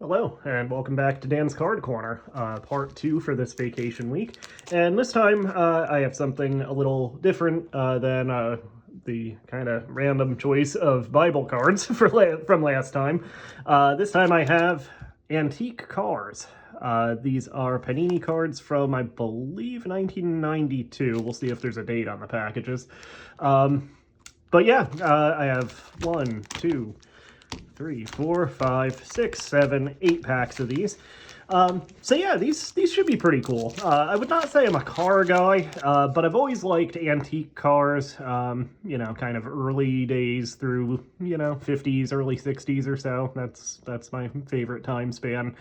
Hello, and welcome back to Dan's Card Corner, part 2 for this vacation week. And this time, I have something a little different than the kind of random choice of Bible cards from last time. This time I have antique cars. These are Panini cards from, I believe, 1992. We'll see if there's a date on the packages. But yeah, I have 1, 2, 3, 4, 5, 6, 7, 8 packs of these. So yeah, these should be pretty cool. I would not say I'm a car guy, but I've always liked antique cars, you know, kind of early days through, you know, 50s, early 60s or so. That's my favorite time span.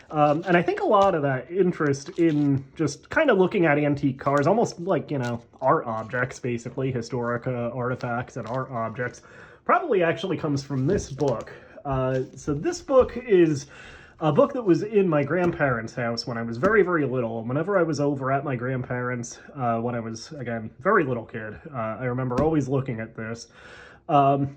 And I think a lot of that interest in just kind of looking at antique cars, almost like, you know, art objects, basically, historic artifacts and art objects, probably actually comes from this book. So this book is a book that was in my grandparents' house when I was very, very little. And whenever I was over at my grandparents' when I was, again, very little kid, I remember always looking at this. And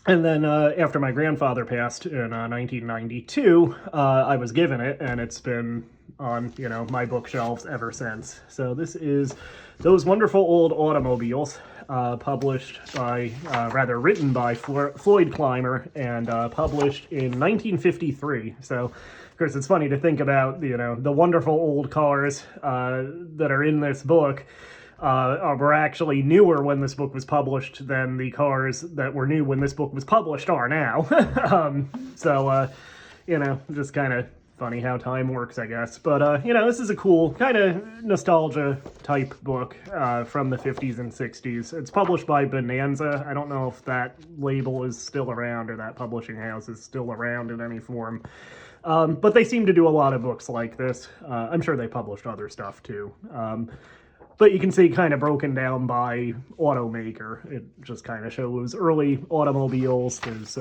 then after my grandfather passed in 1992, I was given it, and it's been on, you know, my bookshelves ever since. So this is Those Wonderful Old Automobiles, published by, rather written by Floyd Clymer, and published in 1953. So, of course, it's funny to think about, you know, the wonderful old cars that are in this book were actually newer when this book was published than the cars that were new when this book was published are now. You know, just kind of funny how time works, I guess. But, you know, this is a cool kind of nostalgia type book from the 50s and 60s. It's published by Bonanza. I don't know if that label is still around or that publishing house is still around in any form. But they seem to do a lot of books like this. I'm sure they published other stuff too. But you can see kind of broken down by automaker. It just kind of shows early automobiles. There's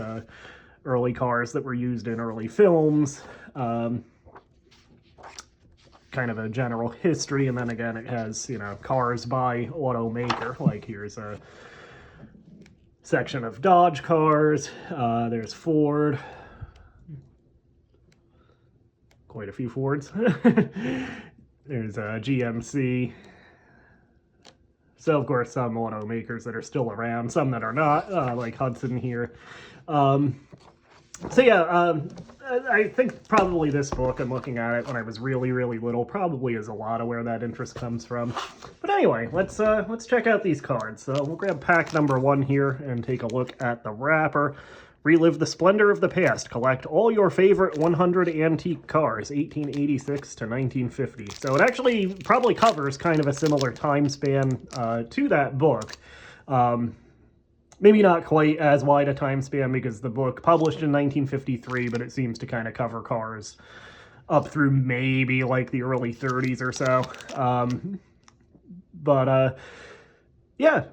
early cars that were used in early films. Kind of a general history. And then again, it has, you know, cars by automaker. Like here's a section of Dodge cars. There's Ford. Quite a few Fords. There's a GMC. So, of course, some automakers that are still around, some that are not, like Hudson here. So, yeah, I think probably this book, I'm looking at it when I was really, really little, probably is a lot of where that interest comes from. But anyway, let's check out these cards. So we'll grab pack number 1 here and take a look at the wrapper. Relive the splendor of the past. Collect all your favorite 100 antique cars, 1886 to 1950. So it actually probably covers kind of a similar time span to that book. Maybe not quite as wide a time span because the book published in 1953, but it seems to kind of cover cars up through maybe like the early 30s or so. Yeah,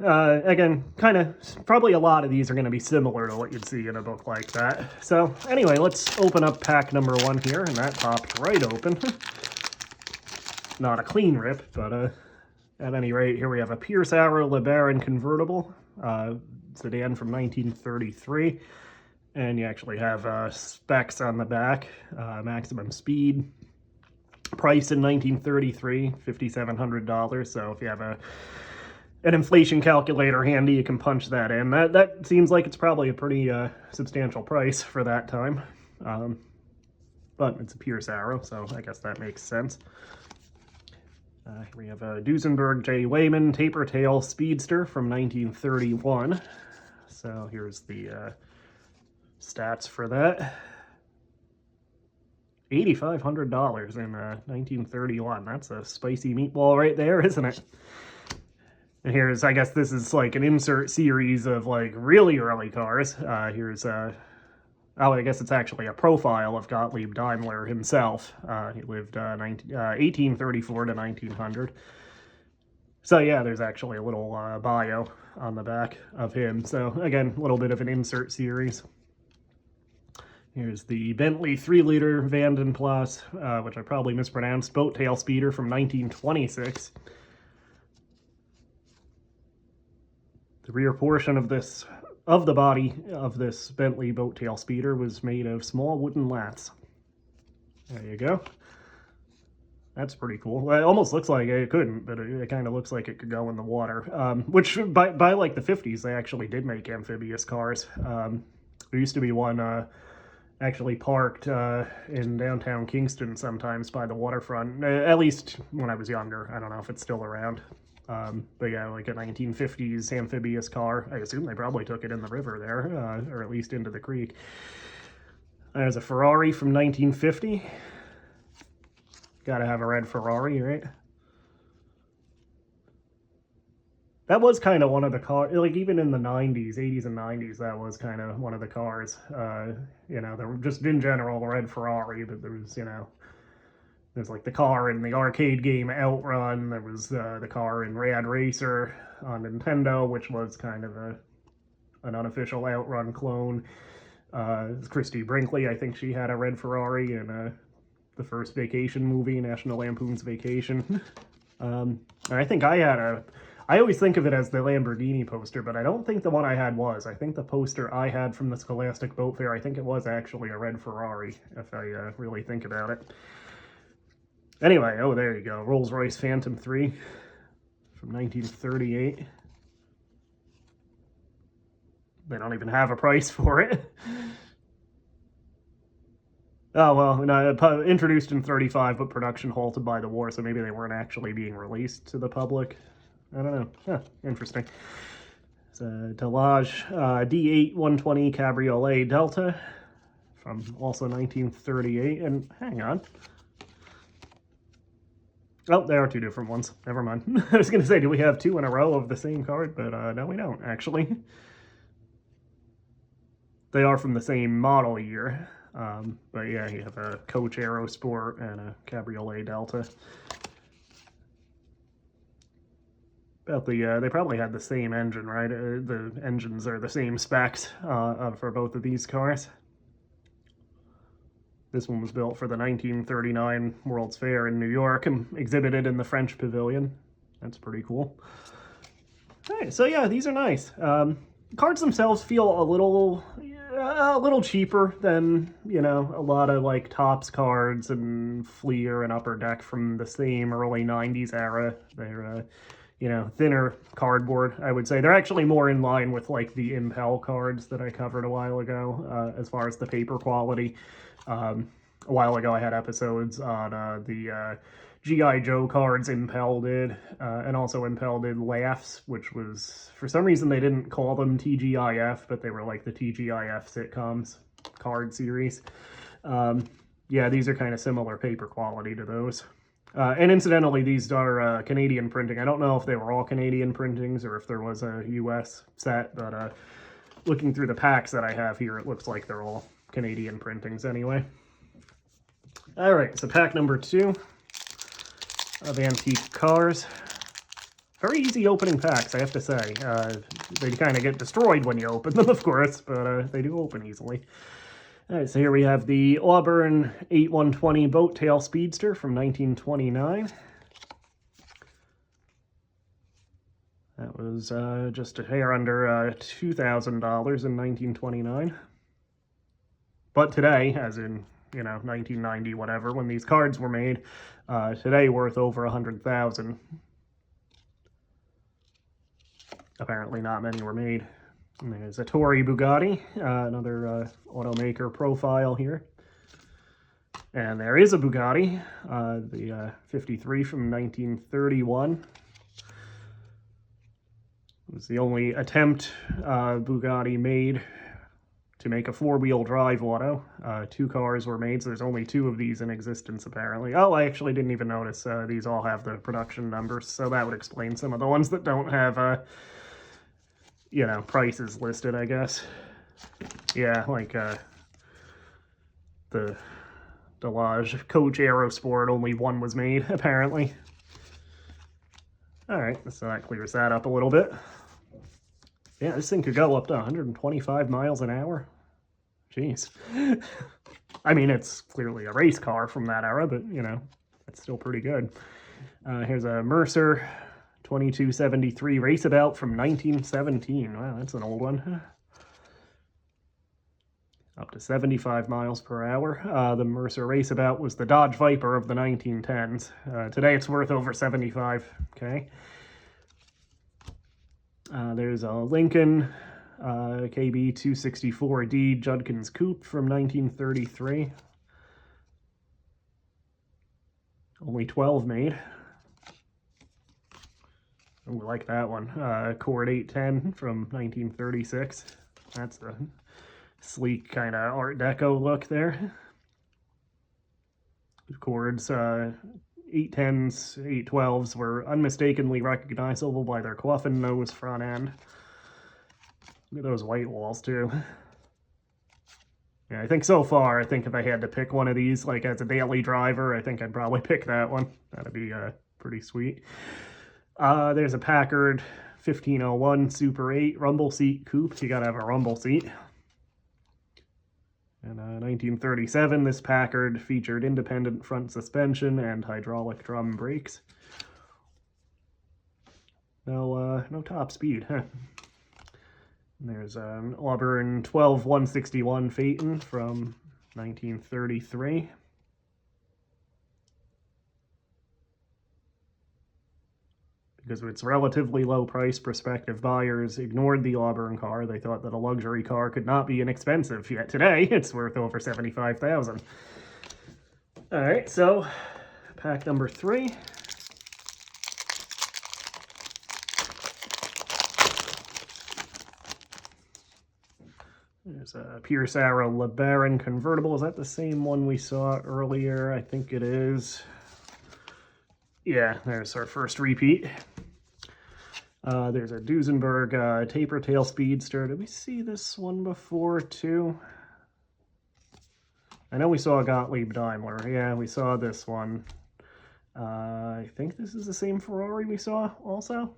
again, kind of, probably a lot of these are going to be similar to what you'd see in a book like that. So, anyway, let's open up pack number 1 here, and that popped right open. Not a clean rip, but at any rate, here we have a Pierce Arrow LeBaron convertible, sedan from 1933, and you actually have specs on the back, maximum speed, price in 1933, $5,700, so if you have an inflation calculator handy, you can punch that in. That seems like it's probably a pretty substantial price for that time. But it's a Pierce Arrow, so I guess that makes sense. Here we have a Duesenberg J. Wayman Taper Tail Speedster from 1931. So here's the stats for that. $8,500 in 1931. That's a spicy meatball right there, isn't it? And here's, I guess this is like an insert series of like really early cars. Here's, oh, I guess it's actually a profile of Gottlieb Daimler himself. He lived 1834 to 1900. So yeah, there's actually a little bio on the back of him. So again, a little bit of an insert series. Here's the Bentley 3-liter Vanden Plas, which I probably mispronounced, boat tail speeder from 1926. The rear portion of the body of this Bentley boat tail speeder was made of small wooden lats. There you go. That's pretty cool. Well, it almost looks like it couldn't, but it kind of looks like it could go in the water. Which by like the 50s, they actually did make amphibious cars. There used to be one actually parked in downtown Kingston sometimes by the waterfront, at least when I was younger. I don't know if it's still around. But yeah, like a 1950s amphibious car. I assume they probably took it in the river there, or at least into the creek. There's a Ferrari from 1950. Gotta have a red Ferrari, right? That was kind of one of the cars, like even in the 90s, 80s and 90s, that was kind of one of the cars. You know, there were just in general a red Ferrari, but there was, you know, there's like the car in the arcade game Outrun. There was the car in Rad Racer on Nintendo, which was kind of an unofficial Outrun clone. Christy Brinkley, I think she had a red Ferrari in the first Vacation movie, National Lampoon's Vacation. And I think I always think of it as the Lamborghini poster, but I don't think the one I had was. I think the poster I had from the Scholastic Boat Fair, I think it was actually a red Ferrari, if I really think about it. Anyway, oh, there you go. Rolls-Royce Phantom 3 from 1938. They don't even have a price for it. Oh, well, no, introduced in 35, but production halted by the war, so maybe they weren't actually being released to the public. I don't know. Huh, interesting. It's a Delage D8 120 Cabriolet Delta from also 1938. And hang on. Oh, there are two different ones. Never mind. I was going to say, do we have two in a row of the same card? But no, we don't, actually. They are from the same model year. But yeah, you have a Coach Aerosport and a Cabriolet Delta. About they probably had the same engine, right? The engines are the same specs for both of these cars. This one was built for the 1939 World's Fair in New York and exhibited in the French Pavilion. That's pretty cool. All right, so yeah, these are nice. Cards themselves feel a little cheaper than, you know, a lot of like Topps cards and Fleer and Upper Deck from the same early 90s era. They're, you know, thinner cardboard, I would say. They're actually more in line with like the Impel cards that I covered a while ago, as far as the paper quality. A while ago I had episodes on the G.I. Joe cards Impel did, and also Impel did Laughs, which was, for some reason they didn't call them TGIF, but they were like the TGIF sitcoms card series. Yeah, these are kind of similar paper quality to those. And incidentally, these are Canadian printing. I don't know if they were all Canadian printings or if there was a US set, but looking through the packs that I have here, it looks like they're all Canadian printings anyway. All right, so pack number 2 of antique cars. Very easy opening packs, I have to say. They kind of get destroyed when you open them, of course, but they do open easily. All right, so here we have the Auburn 8120 Boat Tail Speedster from 1929. That was just a hair under $2,000 in 1929. But today, as in, you know, 1990, whatever, when these cards were made, today worth over $100,000. Apparently not many were made. And there's a Tory Bugatti, another automaker profile here. And there is a Bugatti, the 53 from 1931. It was the only attempt Bugatti made to make a 4-wheel drive auto. 2 cars were made, so there's only 2 of these in existence, apparently. Oh, I actually didn't even notice. These all have the production numbers, so that would explain some of the ones that don't have, you know, prices listed, I guess. Yeah, like the Delage Coach Aerosport, only 1 was made, apparently. All right, so that clears that up a little bit. Yeah, this thing could go up to 125 miles an hour. Jeez. I mean, it's clearly a race car from that era, but, you know, it's still pretty good. Here's a Mercer 2273 Raceabout from 1917. Wow, that's an old one. up to 75 miles per hour. The Mercer Raceabout was the Dodge Viper of the 1910s. Today it's worth over 75. Okay. There's a Lincoln KB 264D Judkins Coupe from 1933. Only 12 made. We like that one. Cord 810 from 1936. That's the sleek kind of Art Deco look there. Cords 810s, 812s were unmistakably recognizable by their coffin nose front end. Look at those white walls too. Yeah, I think so far, I think if I had to pick one of these, like as a daily driver, I think I'd probably pick that one. That'd be pretty sweet. There's a Packard 1501 Super 8 rumble seat coupe. You gotta have a rumble seat. In 1937, this Packard featured independent front suspension and hydraulic drum brakes. No top speed, huh? And there's an Auburn 12161 Phaeton from 1933. Because of its relatively low price, prospective buyers ignored the Auburn car. They thought that a luxury car could not be inexpensive, yet today it's worth over $75,000. All right, so pack number 3. There's a Pierce Arrow LeBaron convertible. Is that the same one we saw earlier? I think it is. Yeah, there's our first repeat. There's a Duesenberg taper tail speedster. Did we see this one before too? I know we saw a Gottlieb Daimler. Yeah, we saw this one. I think this is the same Ferrari we saw also.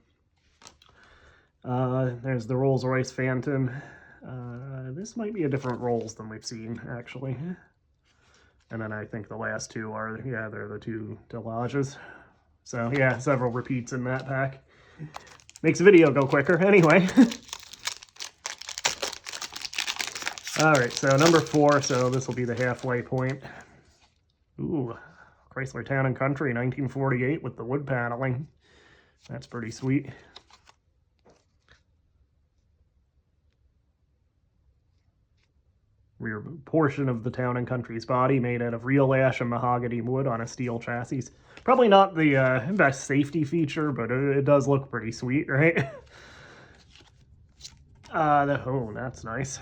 There's the Rolls-Royce Phantom. This might be a different Rolls than we've seen, actually. And then I think the last two are, yeah, they're the two Delages. So, yeah, several repeats in that pack. Makes the video go quicker, anyway. Alright, so number 4, so this will be the halfway point. Ooh, Chrysler Town & Country, 1948 with the wood paneling. That's pretty sweet. Rear portion of the Town & Country's body made out of real ash and mahogany wood on a steel chassis. Probably not the best safety feature, but it does look pretty sweet, right? Oh, that's nice.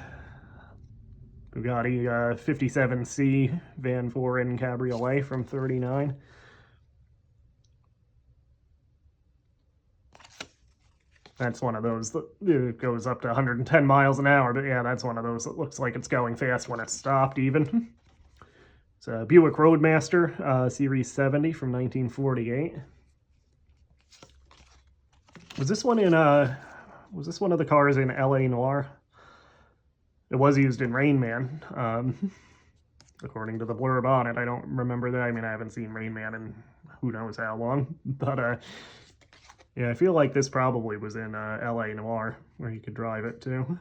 Bugatti 57C Van Voren Cabriolet from 39. That's one of those that goes up to 110 miles an hour, but yeah, that's one of those that looks like it's going fast when it's stopped even. It's a Buick Roadmaster, Series 70 from 1948. Was this one of the cars in LA Noir? It was used in Rain Man, according to the blurb on it. I don't remember that. I mean, I haven't seen Rain Man in who knows how long, but yeah, I feel like this probably was in LA Noir, where you could drive it too.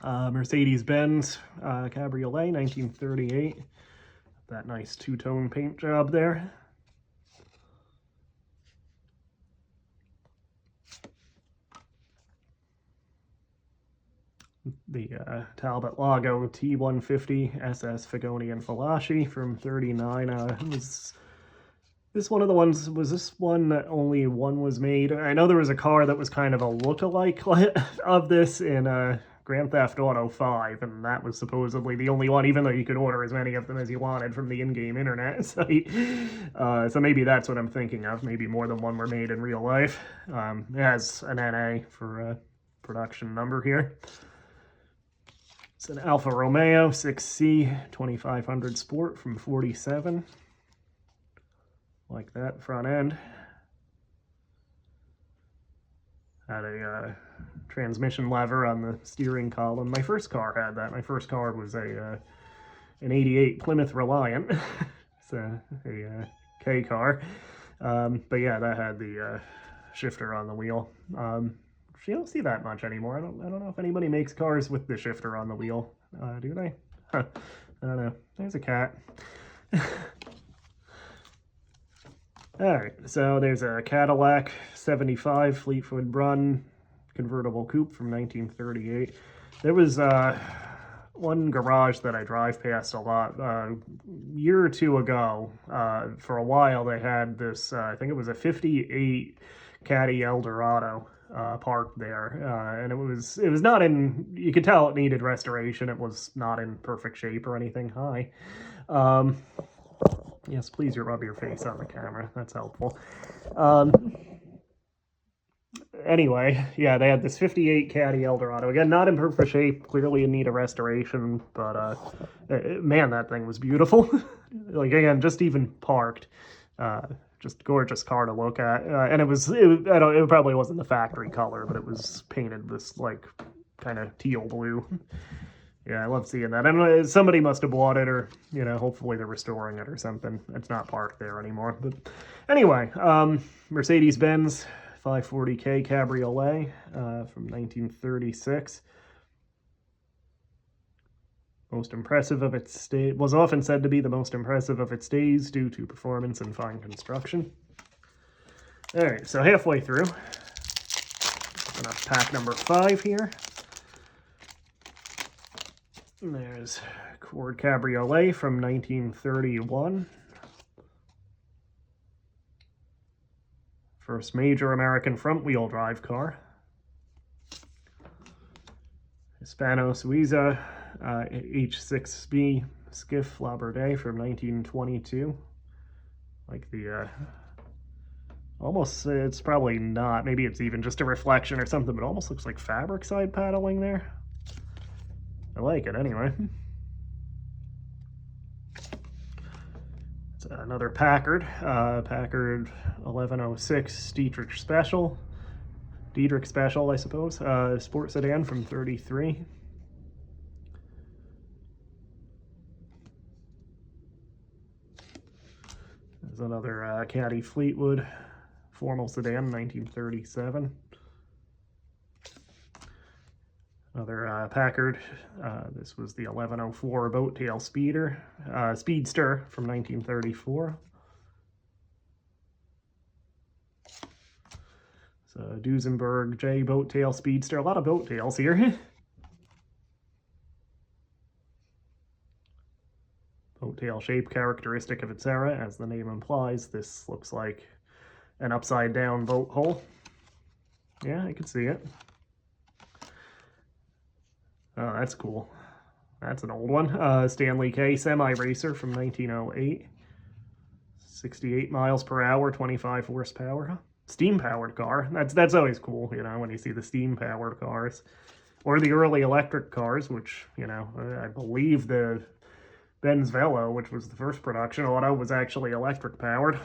Mercedes-Benz Cabriolet, 1938. That nice two-tone paint job there. The Talbot Lago T150 SS Fagoni and Falaschi from 39. This one of the ones, was this one that only one was made? I know there was a car that was kind of a look-alike of this in Grand Theft Auto 5, and that was supposedly the only one, even though you could order as many of them as you wanted from the in-game internet site. So maybe that's what I'm thinking of. Maybe more than one were made in real life. It has an NA for production number here. It's an Alfa Romeo 6C 2500 Sport from 47. Like that front end. Had a transmission lever on the steering column. My first car had that. My first car was an 88 Plymouth Reliant. It's a K car. But yeah, that had the shifter on the wheel. you don't see that much anymore. I don't know if anybody makes cars with the shifter on the wheel. Do they? Huh. I don't know. There's a cat. Alright, so there's a Cadillac 75 Fleetwood Run convertible coupe from 1938. There was one garage that I drive past a lot. A year or two ago, for a while, they had this, I think it was a 58 Caddy Eldorado parked there. And it was not in, you could tell it needed restoration. It was not in perfect shape or anything. Hi. Yes, please rub your face on the camera. That's helpful. Anyway, yeah, they had this 58 Caddy Eldorado. Again, not in perfect shape, clearly in need of restoration, but man, that thing was beautiful. Like, again, just even parked. Just gorgeous car to look at. And it probably wasn't the factory color, but it was painted this, like, kind of teal blue. Yeah, I love seeing that. And somebody must have bought it, or, you know, hopefully they're restoring it or something. It's not parked there anymore. But anyway, Mercedes-Benz 540K Cabriolet from 1936. Most impressive of its day, was often said to be the most impressive of its days due to performance and fine construction. All right, so halfway through. Pack number 5 here. And there's Ford Cabriolet from 1931. First major American front-wheel drive car. Hispano Suiza H6B Skiff Laborde from 1922. Like the, almost, it's probably not, maybe it's even just a reflection or something, but it almost looks like fabric side paddling there. I like it anyway. It's another Packard, Packard 1106 Dietrich Special, I suppose, sport sedan from 33. There's another Caddy Fleetwood formal sedan, 1937. Another Packard, this was the 1104 boat tail Speedster from 1934. So Duesenberg J boat tail Speedster, a lot of boat tails here. Boat tail shape characteristic of its era, as the name implies. This looks like an upside down boat hull. Yeah, I can see it. Oh, that's cool. That's an old one. Stanley K Semi-Racer from 1908. 68 miles per hour, 25 horsepower. Steam-powered car. That's always cool, you know, when you see the steam-powered cars. Or the early electric cars, which, you know, I believe the Benz Velo, which was the first production auto, was actually electric-powered.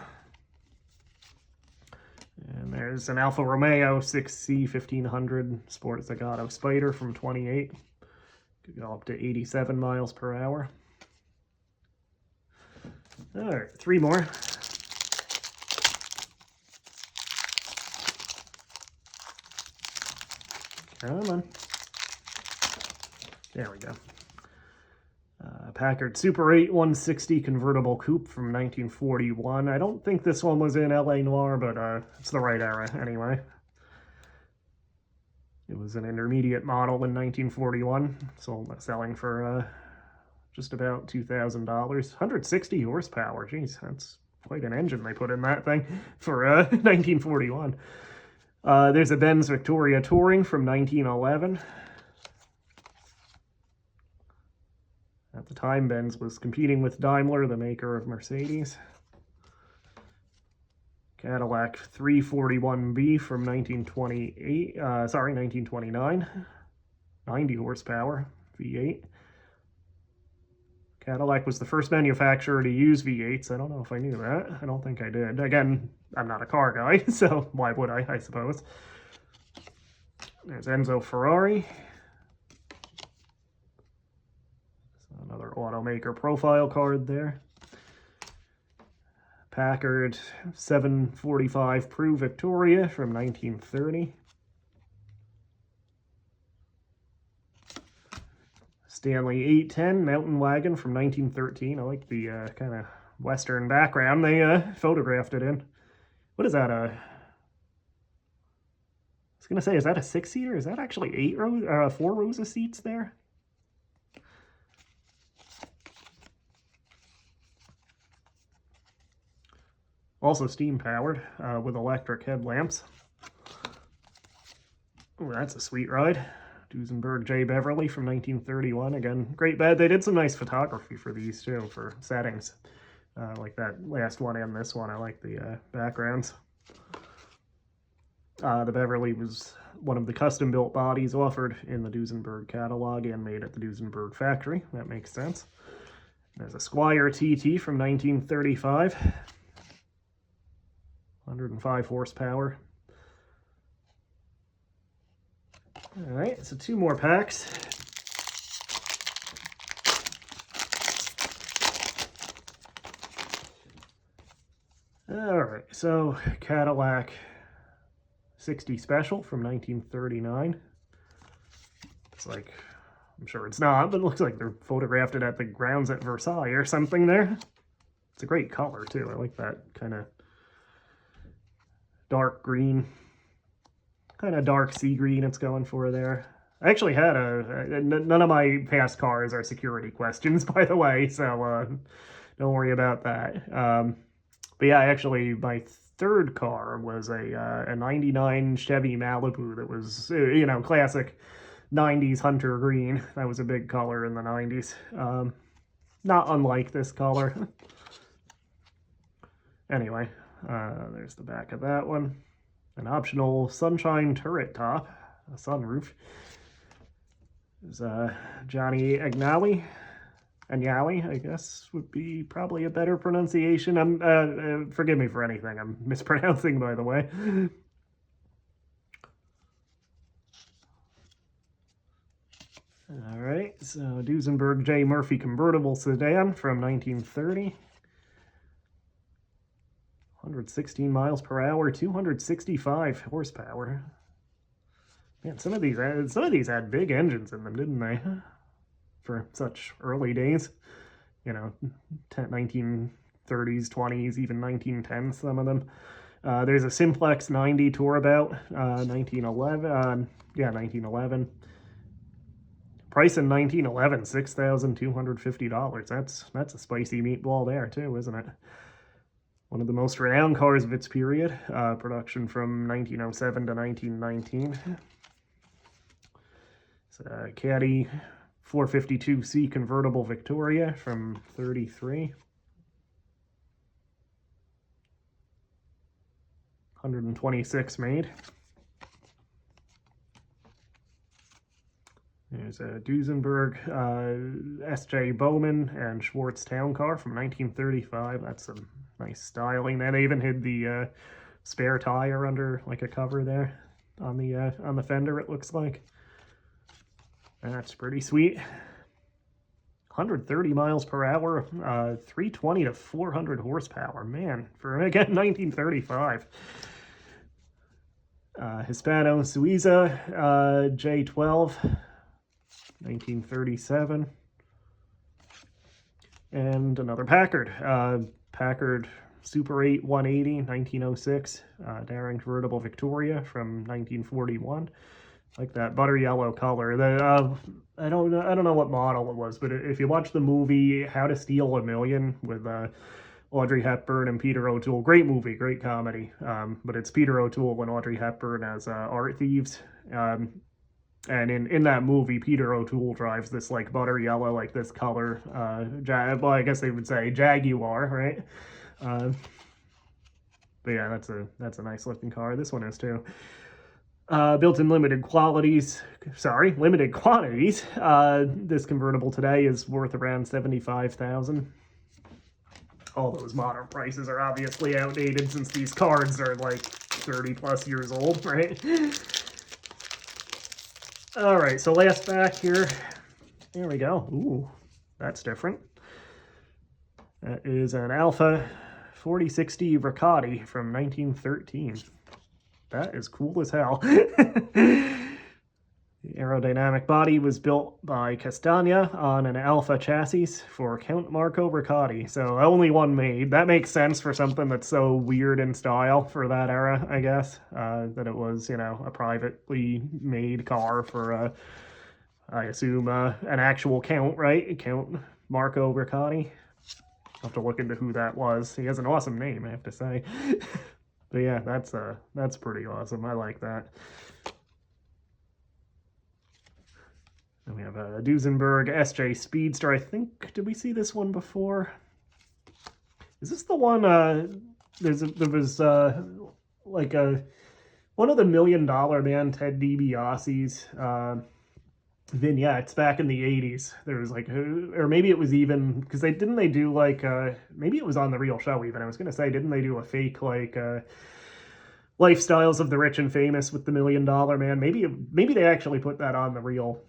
And there's an Alfa Romeo 6C 1500 Sport Zagato Spider from 28. Could go up to 87 miles per hour. All right, 3 more. Come on. There we go. Packard Super 8 160 convertible coupe from 1941. I don't think this one was in LA Noir, but it's the right era anyway. It was an intermediate model in 1941, selling for just about $2,000. 160 horsepower, geez, that's quite an engine they put in that thing for 1941. There's a Benz Victoria Touring from 1911. At the time, Benz was competing with Daimler, the maker of Mercedes. Cadillac 341B from 1929. 90 horsepower, V8. Cadillac was the first manufacturer to use V8s. I don't know if I knew that. I don't think I did. Again, I'm not a car guy, so why would I suppose. There's Enzo Ferrari. Another automaker profile card there. Packard 745 Prue Victoria from 1930. Stanley 810 Mountain Wagon from 1913. I like the kind of Western background they photographed it in. What is that? I was gonna say, is that a 6-seater? Is that actually 4 rows of seats there? Also steam powered with electric headlamps. Oh, that's a sweet ride. Duesenberg J. Beverly from 1931. Again, great bed. They did some nice photography for these too, for settings. Like that last one and this one. I like the backgrounds. The Beverly was one of the custom-built bodies offered in the Duesenberg catalog and made at the Duesenberg factory. That makes sense. There's a Squire TT from 1935. 105 horsepower. All right, so 2 more packs. All right, so Cadillac 60 Special from 1939. It's like, I'm sure it's not, but it looks like they're photographed it at the grounds at Versailles or something there. It's a great color too. I like that kind of dark green, kind of dark sea green it's going for there. I actually had none of my past cars are security questions, by the way, so don't worry about that. But yeah, actually, my third car was a 99 Chevy Malibu that was, you know, classic 90s hunter green. That was a big color in the 90s. Not unlike this color. Anyway, there's the back of that one. An optional sunshine turret top, a sunroof. There's Johnny Agnelli. Agnelli, I guess, would be probably a better pronunciation. Forgive me for anything I'm mispronouncing, by the way. All right, so Duesenberg J. Murphy convertible sedan from 1930. 116 miles per hour, 265 horsepower. Man, some of these had big engines in them, didn't they? For such early days, you know, 1930s, 20s, even 1910s, some of them. There's a Simplex 90 Tourabout, 1911. Yeah, 1911. Price in 1911, $6,250. That's a spicy meatball there too, isn't it? One of the most renowned cars of its period. Production from 1907 to 1919. It's a Caddy 452C convertible Victoria from 33. 126 made. There's a Duesenberg S.J. Bowman and Schwartz Town Car from 1935. That's some nice styling. They even hid the spare tire under like a cover there on the fender, it looks like. That's pretty sweet. 130 miles per hour, 320 to 400 horsepower. Man, for, again, 1935. Hispano Suiza J12, 1937. And another Packard. Packard Super 8 180, 1906. Daring convertible Victoria from 1941. Like that butter yellow color. I don't know what model it was, but if you watch the movie How to Steal a Million with Audrey Hepburn and Peter O'Toole, great movie, great comedy. But it's Peter O'Toole and Audrey Hepburn as art thieves. And in that movie, Peter O'Toole drives this like butter yellow, like this color. Well, I guess they would say Jaguar, right? But yeah, that's a nice looking car. This one is too. Built in limited quantities. This convertible today is worth around $75,000. All those modern prices are obviously outdated since these cards are like 30 plus years old, right? All right, so last back here. There we go. Ooh, that's different. That is an Alpha 4060 Riccati from 1913. That is cool as hell. The aerodynamic body was built by Castagna on an Alpha chassis for Count Marco Riccardi, so only one made. That makes sense for something that's so weird in style for that era, I guess, that it was, you know, a privately made car for, I assume, an actual Count, right? Count Marco Riccardi. I'll have to look into who that was. He has an awesome name, I have to say. But yeah, that's pretty awesome. I like that. And we have a Duesenberg SJ Speedster. I think, did we see this one before? Is this the one, there was, like one of the $1 Million Man Ted DiBiase's, vignettes back in the 80s. There was like, or maybe it was even, because didn't they do like, maybe it was on The Real Show even. I was going to say, didn't they do a fake, like, Lifestyles of the Rich and Famous with the $1 Million Man? Maybe they actually put that on The Real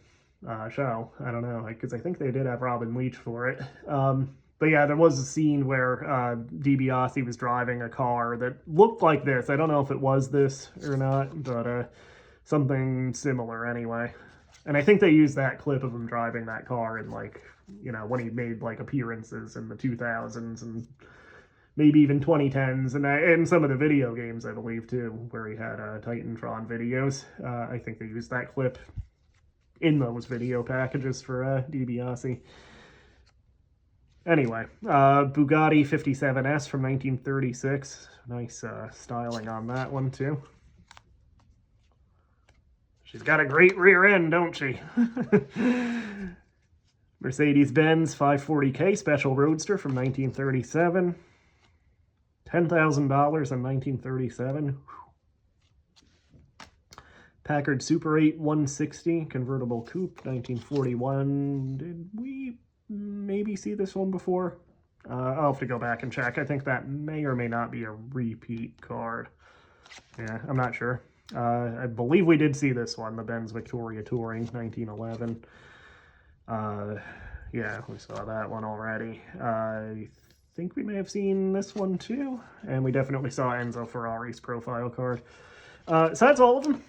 show. I don't know, because I think they did have Robin Leach for it. But yeah, there was a scene where DiBiase was driving a car that looked like this. I don't know if it was this or not, but something similar anyway. And I think they used that clip of him driving that car in, like, you know, when he made like appearances in the 2000s and maybe even 2010s, and some of the video games, I believe, too, where he had Titantron videos. I think they used that clip in those video packages for DiBiase. Anyway, Bugatti 57S from 1936. Nice styling on that one, too. She's got a great rear end, don't she? Mercedes-Benz 540K Special Roadster from 1937. $10,000 in 1937. Packard Super 8 160 convertible coupe, 1941. Did we maybe see this one before? I'll have to go back and check. I think that may or may not be a repeat card. Yeah, I'm not sure. I believe we did see this one, the Benz Victoria Touring, 1911. Yeah, we saw that one already. I think we may have seen this one too, and we definitely saw Enzo Ferrari's profile card. So that's all of them.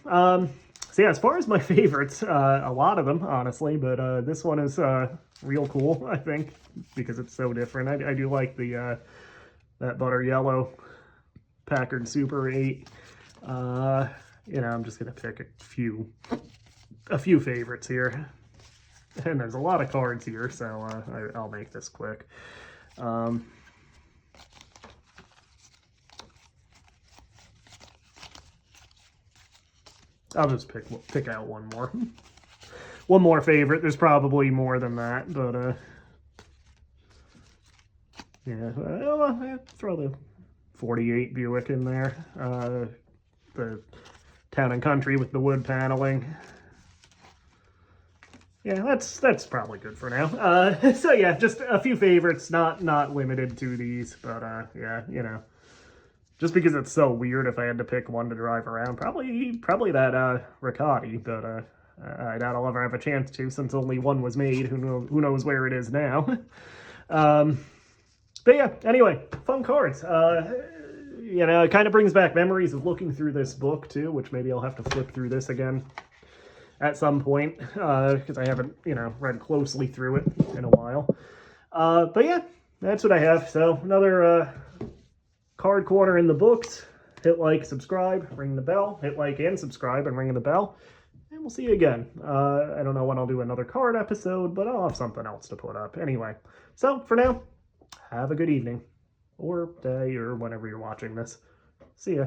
So yeah, as far as my favorites, a lot of them, honestly, but this one is real cool, I think, because it's so different. I do like the that butter yellow Packard Super 8. You know, I'm just gonna pick a few favorites here, and there's a lot of cards here, so I'll make this quick. I'll just pick out one more. One more favorite. There's probably more than that, but yeah, I'll throw the 48 Buick in there. The Town and Country with the wood paneling. Yeah, that's probably good for now. So yeah, just a few favorites, not limited to these, but yeah, you know, just because it's so weird, if I had to pick one to drive around, probably that Riccardi, but I doubt I'll ever have a chance to, since only one was made. Who knows where it is now. But yeah, anyway, fun cards. You know, it kind of brings back memories of looking through this book too, which maybe I'll have to flip through this again at some point, because I haven't, you know, read closely through it in a while. But yeah, that's what I have. So another card corner in the books. Hit like, subscribe, ring the bell. Hit like and subscribe and ring the bell. And we'll see you again. I don't know when I'll do another card episode, but I'll have something else to put up. Anyway, so for now, have a good evening, or day, or whenever you're watching this. See ya.